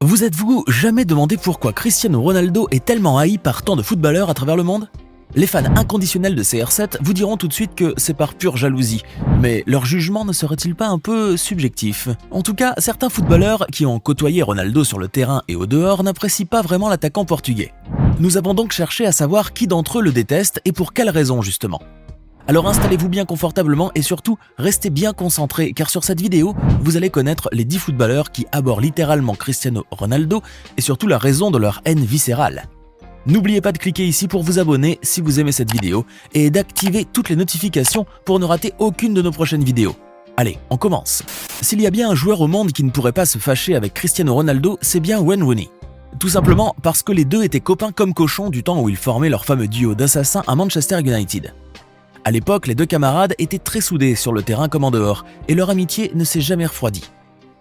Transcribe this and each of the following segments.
Vous êtes-vous jamais demandé pourquoi Cristiano Ronaldo est tellement haï par tant de footballeurs à travers le monde? Les fans inconditionnels de CR7 vous diront tout de suite que c'est par pure jalousie, mais leur jugement ne serait-il pas un peu subjectif? En tout cas, certains footballeurs qui ont côtoyé Ronaldo sur le terrain et au dehors n'apprécient pas vraiment l'attaquant portugais. Nous avons donc cherché à savoir qui d'entre eux le déteste et pour quelles raisons justement. Alors installez-vous bien confortablement et surtout restez bien concentrés car sur cette vidéo, vous allez connaître les 10 footballeurs qui abhorrent littéralement Cristiano Ronaldo et surtout la raison de leur haine viscérale. N'oubliez pas de cliquer ici pour vous abonner si vous aimez cette vidéo et d'activer toutes les notifications pour ne rater aucune de nos prochaines vidéos. Allez, on commence. S'il y a bien un joueur au monde qui ne pourrait pas se fâcher avec Cristiano Ronaldo, c'est bien Wayne Rooney. Tout simplement parce que les deux étaient copains comme cochons du temps où ils formaient leur fameux duo d'assassins à Manchester United. À l'époque, les deux camarades étaient très soudés sur le terrain comme en dehors, et leur amitié ne s'est jamais refroidie.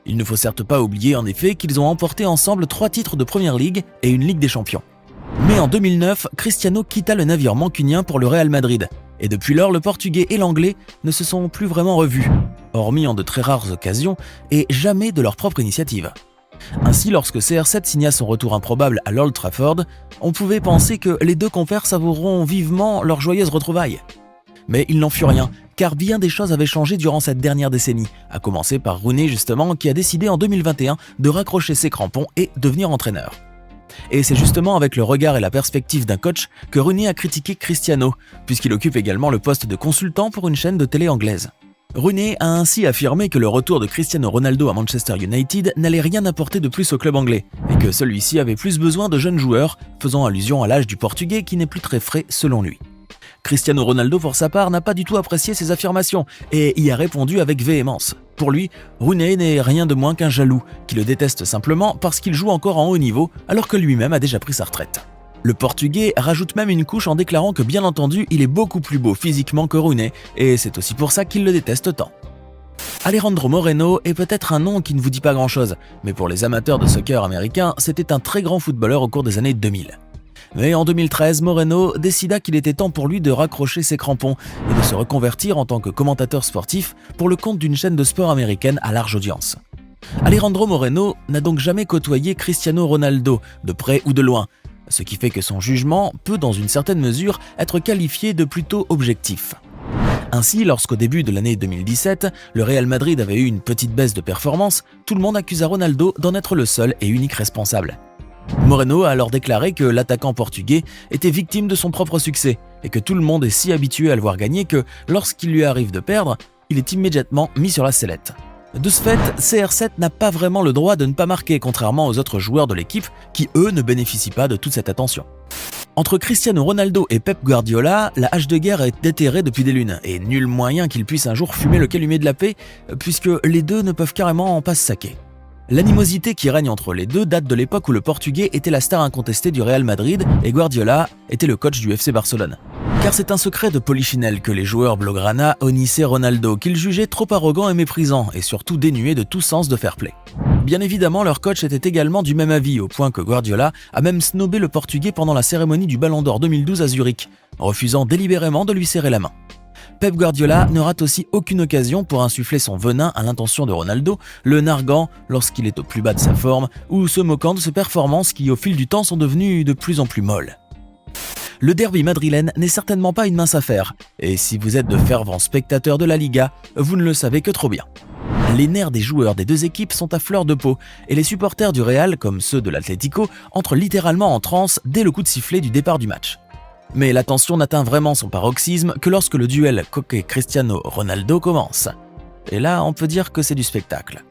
Il ne faut certes pas oublier en effet qu'ils ont emporté ensemble 3 titres de Premier League et une Ligue des Champions. Mais en 2009, Cristiano quitta le navire mancunien pour le Real Madrid, et depuis lors le Portugais et l'Anglais ne se sont plus vraiment revus, hormis en de très rares occasions, et jamais de leur propre initiative. Ainsi, lorsque CR7 signa son retour improbable à l'Old Trafford, on pouvait penser que les deux compères savoureront vivement leur joyeuse retrouvaille. Mais il n'en fut rien, car bien des choses avaient changé durant cette dernière décennie, à commencer par Rooney justement, qui a décidé en 2021 de raccrocher ses crampons et devenir entraîneur. Et c'est justement avec le regard et la perspective d'un coach que Rooney a critiqué Cristiano, puisqu'il occupe également le poste de consultant pour une chaîne de télé anglaise. Rooney a ainsi affirmé que le retour de Cristiano Ronaldo à Manchester United n'allait rien apporter de plus au club anglais, et que celui-ci avait plus besoin de jeunes joueurs, faisant allusion à l'âge du Portugais qui n'est plus très frais selon lui. Cristiano Ronaldo, pour sa part, n'a pas du tout apprécié ces affirmations et y a répondu avec véhémence. Pour lui, Rooney n'est rien de moins qu'un jaloux, qui le déteste simplement parce qu'il joue encore en haut niveau alors que lui-même a déjà pris sa retraite. Le Portugais rajoute même une couche en déclarant que bien entendu, il est beaucoup plus beau physiquement que Rooney et c'est aussi pour ça qu'il le déteste tant. Alejandro Moreno est peut-être un nom qui ne vous dit pas grand-chose, mais pour les amateurs de soccer américains, c'était un très grand footballeur au cours des années 2000. Mais en 2013, Moreno décida qu'il était temps pour lui de raccrocher ses crampons et de se reconvertir en tant que commentateur sportif pour le compte d'une chaîne de sport américaine à large audience. Alejandro Moreno n'a donc jamais côtoyé Cristiano Ronaldo, de près ou de loin, ce qui fait que son jugement peut dans une certaine mesure être qualifié de plutôt objectif. Ainsi, lorsqu'au début de l'année 2017, le Real Madrid avait eu une petite baisse de performance, tout le monde accusa Ronaldo d'en être le seul et unique responsable. Moreno a alors déclaré que l'attaquant portugais était victime de son propre succès et que tout le monde est si habitué à le voir gagner que lorsqu'il lui arrive de perdre, il est immédiatement mis sur la sellette. De ce fait, CR7 n'a pas vraiment le droit de ne pas marquer, contrairement aux autres joueurs de l'équipe qui, eux, ne bénéficient pas de toute cette attention. Entre Cristiano Ronaldo et Pep Guardiola, la hache de guerre est déterrée depuis des lunes et nul moyen qu'ils puissent un jour fumer le calumet de la paix puisque les deux ne peuvent carrément pas se saquer. L'animosité qui règne entre les deux date de l'époque où le Portugais était la star incontestée du Real Madrid et Guardiola était le coach du FC Barcelone. Car c'est un secret de polichinelle que les joueurs blaugrana honnissaient Ronaldo, qu'ils jugeaient trop arrogant et méprisant et surtout dénué de tout sens de fair play. Bien évidemment, leur coach était également du même avis, au point que Guardiola a même snobé le Portugais pendant la cérémonie du Ballon d'Or 2012 à Zurich, refusant délibérément de lui serrer la main. Pep Guardiola ne rate aussi aucune occasion pour insuffler son venin à l'intention de Ronaldo, le narguant lorsqu'il est au plus bas de sa forme ou se moquant de ses performances qui au fil du temps sont devenues de plus en plus molles. Le derby madrilène n'est certainement pas une mince affaire, et si vous êtes de fervents spectateurs de la Liga, vous ne le savez que trop bien. Les nerfs des joueurs des deux équipes sont à fleur de peau, et les supporters du Real, comme ceux de l'Atlético, entrent littéralement en transe dès le coup de sifflet du départ du match. Mais la tension n'atteint vraiment son paroxysme que lorsque le duel Koke-Cristiano Ronaldo commence. Et là, on peut dire que c'est du spectacle.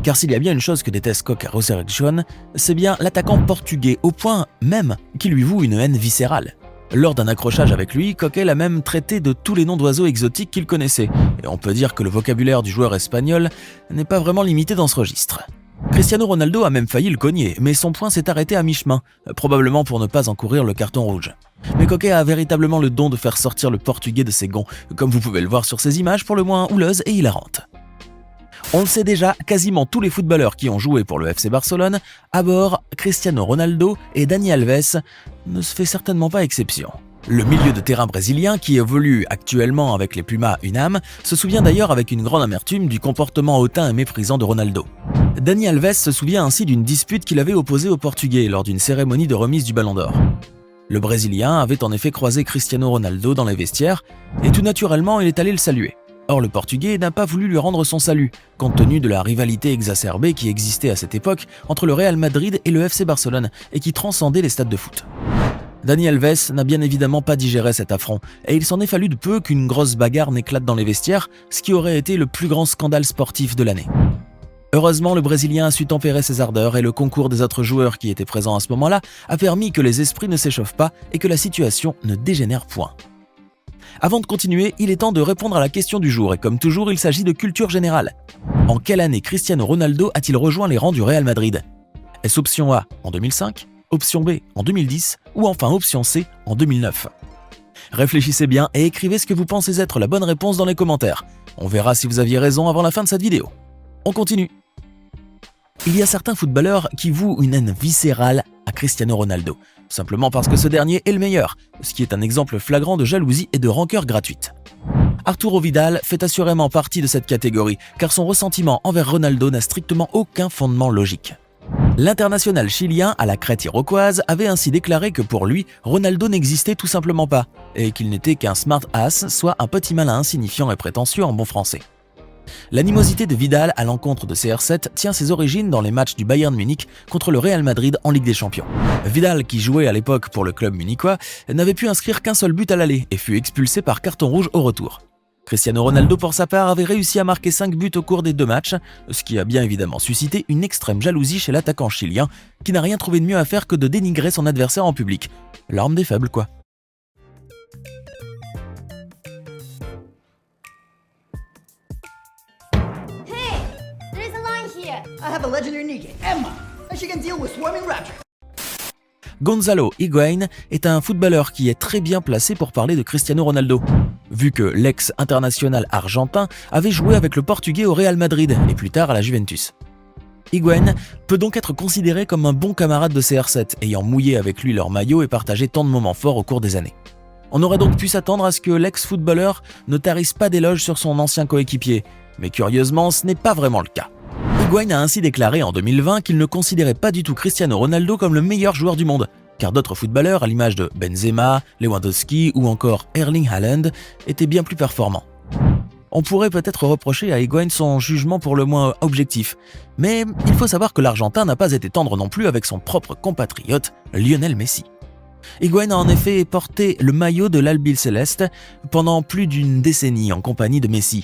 Car s'il y a bien une chose que déteste Koke Resurrection, c'est bien l'attaquant portugais, au point même qu'il lui voue une haine viscérale. Lors d'un accrochage avec lui, Koke l'a même traité de tous les noms d'oiseaux exotiques qu'il connaissait, et on peut dire que le vocabulaire du joueur espagnol n'est pas vraiment limité dans ce registre. Cristiano Ronaldo a même failli le cogner, mais son poing s'est arrêté à mi-chemin, probablement pour ne pas encourir le carton rouge. Mais Koke a véritablement le don de faire sortir le Portugais de ses gonds, comme vous pouvez le voir sur ces images pour le moins houleuses et hilarantes. On le sait déjà, quasiment tous les footballeurs qui ont joué pour le FC Barcelone abhorrent Cristiano Ronaldo et Dani Alves ne se fait certainement pas exception. Le milieu de terrain brésilien, qui évolue actuellement avec les Pumas UNAM, se souvient d'ailleurs avec une grande amertume du comportement hautain et méprisant de Ronaldo. Dani Alves se souvient ainsi d'une dispute qu'il avait opposée au Portugais lors d'une cérémonie de remise du Ballon d'Or. Le Brésilien avait en effet croisé Cristiano Ronaldo dans les vestiaires et tout naturellement il est allé le saluer. Or le Portugais n'a pas voulu lui rendre son salut, compte tenu de la rivalité exacerbée qui existait à cette époque entre le Real Madrid et le FC Barcelone et qui transcendait les stades de foot. Dani Alves n'a bien évidemment pas digéré cet affront et il s'en est fallu de peu qu'une grosse bagarre n'éclate dans les vestiaires, ce qui aurait été le plus grand scandale sportif de l'année. Heureusement, le Brésilien a su tempérer ses ardeurs et le concours des autres joueurs qui étaient présents à ce moment-là a permis que les esprits ne s'échauffent pas et que la situation ne dégénère point. Avant de continuer, il est temps de répondre à la question du jour et comme toujours, il s'agit de culture générale. En quelle année Cristiano Ronaldo a-t-il rejoint les rangs du Real Madrid? Est-ce option A en 2005, option B en 2010 ou enfin option C en 2009? Réfléchissez bien et écrivez ce que vous pensez être la bonne réponse dans les commentaires. On verra si vous aviez raison avant la fin de cette vidéo. On continue. Il y a certains footballeurs qui vouent une haine viscérale à Cristiano Ronaldo, simplement parce que ce dernier est le meilleur, ce qui est un exemple flagrant de jalousie et de rancœur gratuite. Arturo Vidal fait assurément partie de cette catégorie, car son ressentiment envers Ronaldo n'a strictement aucun fondement logique. L'international chilien à la crête iroquoise avait ainsi déclaré que pour lui, Ronaldo n'existait tout simplement pas, et qu'il n'était qu'un smart ass, soit un petit malin insignifiant et prétentieux en bon français. L'animosité de Vidal à l'encontre de CR7 tient ses origines dans les matchs du Bayern Munich contre le Real Madrid en Ligue des Champions. Vidal, qui jouait à l'époque pour le club munichois, n'avait pu inscrire qu'un seul but à l'aller et fut expulsé par carton rouge au retour. Cristiano Ronaldo, pour sa part, avait réussi à marquer 5 buts au cours des 2 matchs, ce qui a bien évidemment suscité une extrême jalousie chez l'attaquant chilien, qui n'a rien trouvé de mieux à faire que de dénigrer son adversaire en public. L'arme des faibles, quoi. I have a legendary Nike, Emma, and she can deal with swarming raptors. Gonzalo Higuaín est un footballeur qui est très bien placé pour parler de Cristiano Ronaldo, vu que l'ex-international argentin avait joué avec le Portugais au Real Madrid et plus tard à la Juventus. Higuaín peut donc être considéré comme un bon camarade de CR7, ayant mouillé avec lui leur maillot et partagé tant de moments forts au cours des années. On aurait donc pu s'attendre à ce que l'ex-footballeur ne tarisse pas d'éloges sur son ancien coéquipier, mais curieusement ce n'est pas vraiment le cas. Higuaín a ainsi déclaré en 2020 qu'il ne considérait pas du tout Cristiano Ronaldo comme le meilleur joueur du monde, car d'autres footballeurs à l'image de Benzema, Lewandowski ou encore Erling Haaland étaient bien plus performants. On pourrait peut-être reprocher à Higuaín son jugement pour le moins objectif, mais il faut savoir que l'Argentin n'a pas été tendre non plus avec son propre compatriote Lionel Messi. Higuaín a en effet porté le maillot de l'Albiceleste pendant plus d'une décennie en compagnie de Messi,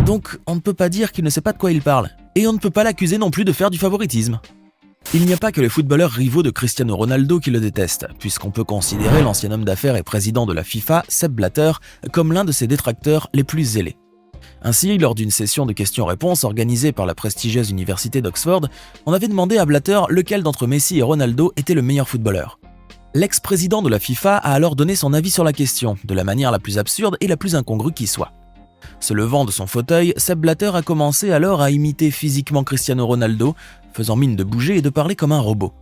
donc on ne peut pas dire qu'il ne sait pas de quoi il parle. Et on ne peut pas l'accuser non plus de faire du favoritisme. Il n'y a pas que les footballeurs rivaux de Cristiano Ronaldo qui le détestent, puisqu'on peut considérer l'ancien homme d'affaires et président de la FIFA, Sepp Blatter, comme l'un de ses détracteurs les plus zélés. Ainsi, lors d'une session de questions-réponses organisée par la prestigieuse université d'Oxford, on avait demandé à Blatter lequel d'entre Messi et Ronaldo était le meilleur footballeur. L'ex-président de la FIFA a alors donné son avis sur la question, de la manière la plus absurde et la plus incongrue qui soit. Se levant de son fauteuil, Sepp Blatter a commencé alors à imiter physiquement Cristiano Ronaldo, faisant mine de bouger et de parler comme un robot.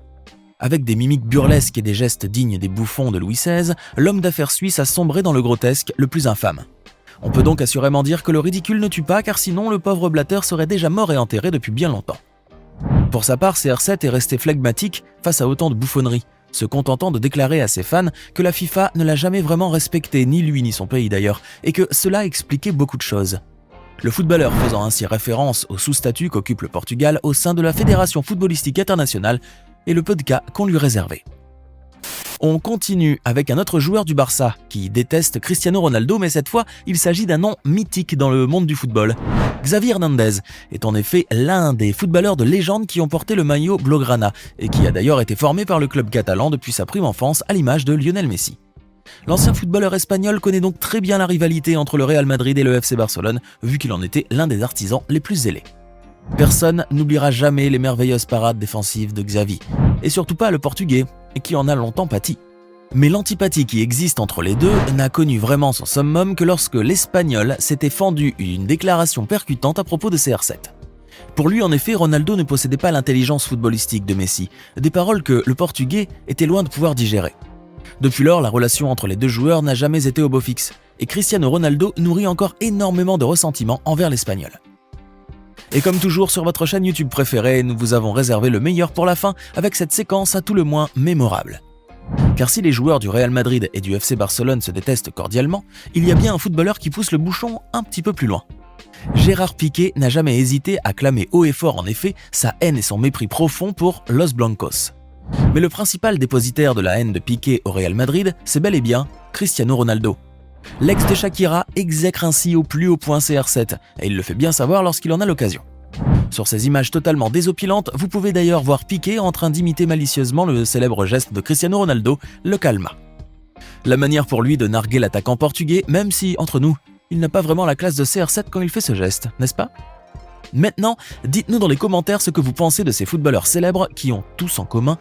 Avec des mimiques burlesques et des gestes dignes des bouffons de Louis XVI, l'homme d'affaires suisse a sombré dans le grotesque, le plus infâme. On peut donc assurément dire que le ridicule ne tue pas, car sinon le pauvre Blatter serait déjà mort et enterré depuis bien longtemps. Pour sa part, CR7 est resté flegmatique face à autant de bouffonneries, se contentant de déclarer à ses fans que la FIFA ne l'a jamais vraiment respecté, ni lui ni son pays d'ailleurs, et que cela expliquait beaucoup de choses. Le footballeur faisant ainsi référence au sous-statut qu'occupe le Portugal au sein de la Fédération footballistique internationale et le peu de cas qu'on lui réservait. On continue avec un autre joueur du Barça qui déteste Cristiano Ronaldo, mais cette fois il s'agit d'un nom mythique dans le monde du football. Xavi Hernandez est en effet l'un des footballeurs de légende qui ont porté le maillot blaugrana et qui a d'ailleurs été formé par le club catalan depuis sa prime enfance à l'image de Lionel Messi. L'ancien footballeur espagnol connaît donc très bien la rivalité entre le Real Madrid et le FC Barcelone, vu qu'il en était l'un des artisans les plus zélés. Personne n'oubliera jamais les merveilleuses parades défensives de Xavi, et surtout pas le Portugais, qui en a longtemps pâti. Mais l'antipathie qui existe entre les deux n'a connu vraiment son summum que lorsque l'Espagnol s'était fendu une déclaration percutante à propos de CR7. Pour lui, en effet, Ronaldo ne possédait pas l'intelligence footballistique de Messi, des paroles que le Portugais était loin de pouvoir digérer. Depuis lors, la relation entre les deux joueurs n'a jamais été au beau fixe, et Cristiano Ronaldo nourrit encore énormément de ressentiment envers l'Espagnol. Et comme toujours sur votre chaîne YouTube préférée, nous vous avons réservé le meilleur pour la fin avec cette séquence à tout le moins mémorable. Car si les joueurs du Real Madrid et du FC Barcelone se détestent cordialement, il y a bien un footballeur qui pousse le bouchon un petit peu plus loin. Gérard Piqué n'a jamais hésité à clamer haut et fort en effet sa haine et son mépris profond pour Los Blancos. Mais le principal dépositaire de la haine de Piqué au Real Madrid, c'est bel et bien Cristiano Ronaldo. L'ex de Shakira exècre ainsi au plus haut point CR7, et il le fait bien savoir lorsqu'il en a l'occasion. Sur ces images totalement désopilantes, vous pouvez d'ailleurs voir Piqué en train d'imiter malicieusement le célèbre geste de Cristiano Ronaldo, le calma. La manière pour lui de narguer l'attaquant portugais, même si, entre nous, il n'a pas vraiment la classe de CR7 quand il fait ce geste, n'est-ce pas ? Maintenant, dites-nous dans les commentaires ce que vous pensez de ces footballeurs célèbres qui ont tous en commun